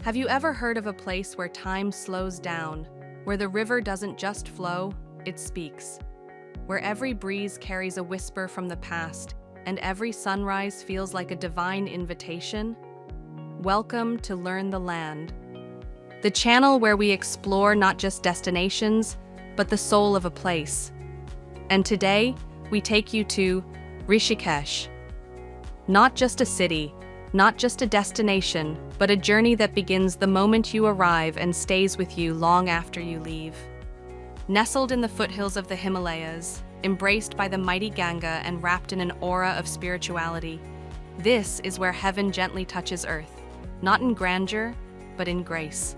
Have you ever heard of a place where time slows down, where the river doesn't just flow, it speaks, where every breeze carries a whisper from the past, and every sunrise feels like a divine invitation? Welcome to Learn the Land, the channel where we explore not just destinations, but the soul of a place. And today, we take you to Rishikesh. Not just a city, not just a destination, but a journey that begins the moment you arrive and stays with you long after you leave. Nestled in the foothills of the Himalayas, embraced by the mighty Ganga and wrapped in an aura of spirituality, this is where heaven gently touches earth, not in grandeur, but in grace.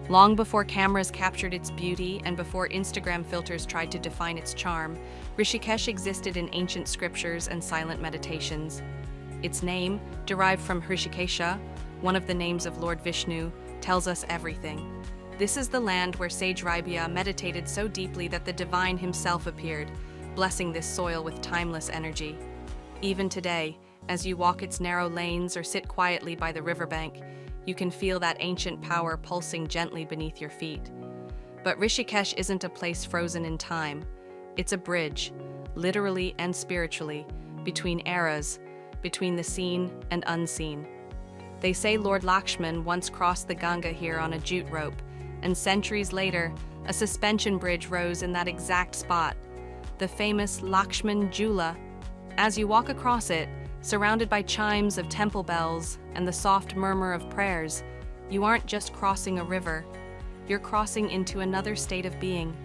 Long before cameras captured its beauty and before Instagram filters tried to define its charm, Rishikesh existed in ancient scriptures and silent meditations. Its name, derived from Hrishikesha, one of the names of Lord Vishnu, tells us everything. This is the land where sage Raibia meditated so deeply that the divine himself appeared, blessing this soil with timeless energy. Even today, as you walk its narrow lanes or sit quietly by the riverbank, you can feel that ancient power pulsing gently beneath your feet. But Rishikesh isn't a place frozen in time. It's a bridge, literally and spiritually, between eras, between the seen and unseen. They say Lord Lakshman once crossed the Ganga here on a jute rope, and centuries later, a suspension bridge rose in that exact spot, the famous Lakshman Jhula. As you walk across it, surrounded by chimes of temple bells and the soft murmur of prayers, you aren't just crossing a river, you're crossing into another state of being.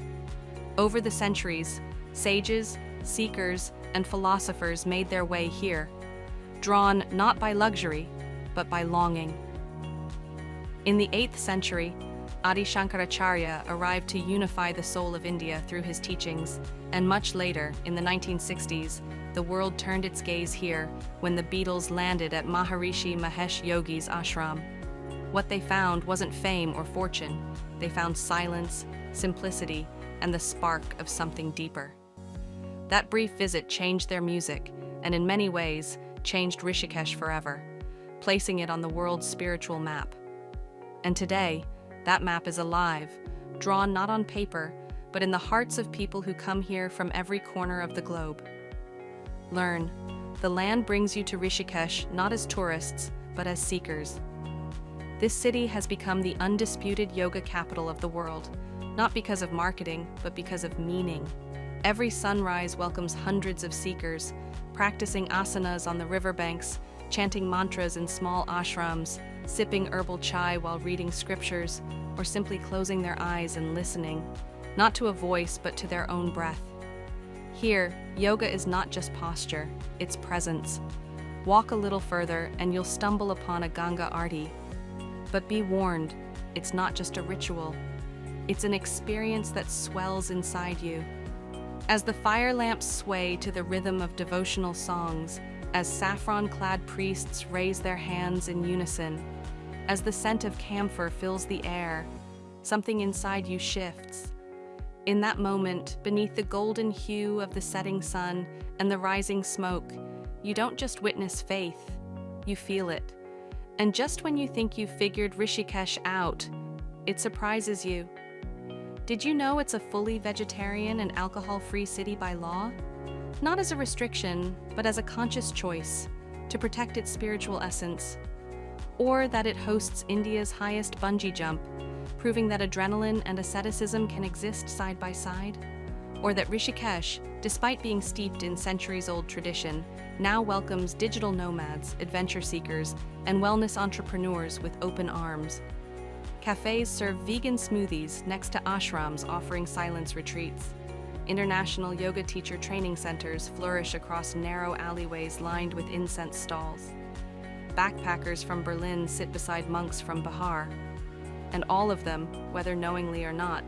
Over the centuries, sages, seekers, and philosophers made their way here, drawn not by luxury, but by longing. In the 8th century, Adi Shankaracharya arrived to unify the soul of India through his teachings, and much later, in the 1960s, the world turned its gaze here when the Beatles landed at Maharishi Mahesh Yogi's ashram. What they found wasn't fame or fortune. They found silence, simplicity, and the spark of something deeper. That brief visit changed their music, and in many ways, changed Rishikesh forever, placing it on the world's spiritual map. And today, that map is alive, drawn not on paper, but in the hearts of people who come here from every corner of the globe. Learn, the land brings you to Rishikesh not as tourists, but as seekers. This city has become the undisputed yoga capital of the world, not because of marketing, but because of meaning. Every sunrise welcomes hundreds of seekers, practicing asanas on the riverbanks, chanting mantras in small ashrams, sipping herbal chai while reading scriptures, or simply closing their eyes and listening, not to a voice but to their own breath. Here, yoga is not just posture, it's presence. Walk a little further and you'll stumble upon a Ganga Aarti. But be warned, it's not just a ritual. It's an experience that swells inside you. As the fire lamps sway to the rhythm of devotional songs, as saffron-clad priests raise their hands in unison, as the scent of camphor fills the air, something inside you shifts. In that moment, beneath the golden hue of the setting sun and the rising smoke, you don't just witness faith, you feel it. And just when you think you've figured Rishikesh out, it surprises you. Did you know it's a fully vegetarian and alcohol-free city by law? Not as a restriction, but as a conscious choice to protect its spiritual essence. Or that it hosts India's highest bungee jump, proving that adrenaline and asceticism can exist side by side. Or that Rishikesh, despite being steeped in centuries-old tradition, now welcomes digital nomads, adventure seekers, and wellness entrepreneurs with open arms. Cafes serve vegan smoothies next to ashrams offering silence retreats. International yoga teacher training centers flourish across narrow alleyways lined with incense stalls. Backpackers from Berlin sit beside monks from Bihar. And all of them, whether knowingly or not,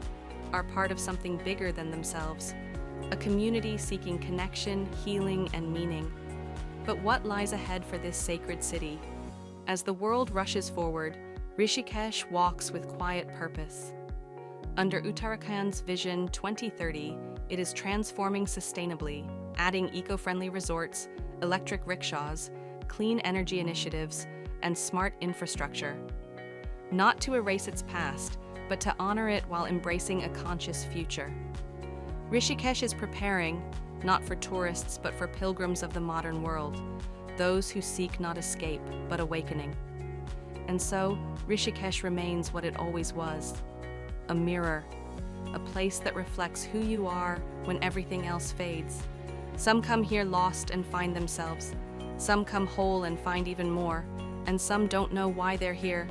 are part of something bigger than themselves, a community seeking connection, healing, and meaning. But what lies ahead for this sacred city? As the world rushes forward, Rishikesh walks with quiet purpose. Under Uttarakhand's Vision 2030, it is transforming sustainably, adding eco-friendly resorts, electric rickshaws, clean energy initiatives, and smart infrastructure. not to erase its past, but to honor it while embracing a conscious future. Rishikesh is preparing, not for tourists, but for pilgrims of the modern world, those who seek not escape, but awakening. And so, Rishikesh remains what it always was, a mirror, a place that reflects who you are when everything else fades. Some come here lost and find themselves, some come whole and find even more, and some don't know why they're here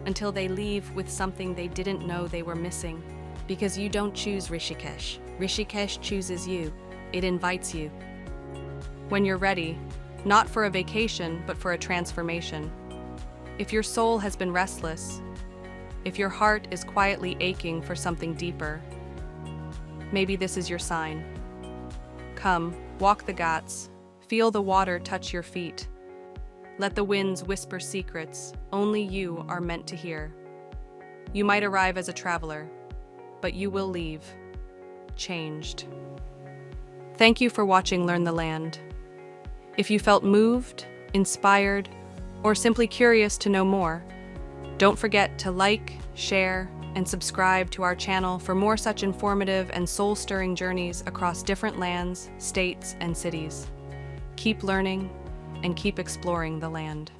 until they leave with something they didn't know they were missing. Because you don't choose Rishikesh. Rishikesh chooses you. It invites you. When you're ready, not for a vacation, but for a transformation. If your soul has been restless, if your heart is quietly aching for something deeper, maybe this is your sign. Come, walk the ghats, feel the water touch your feet. Let the winds whisper secrets only you are meant to hear. You might arrive as a traveler, but you will leave changed. Thank you for watching Learn the Land. If you felt moved, inspired, or simply curious to know more, don't forget to like, share, and subscribe to our channel for more such informative and soul-stirring journeys across different lands, states, and cities. Keep learning and keep exploring the land.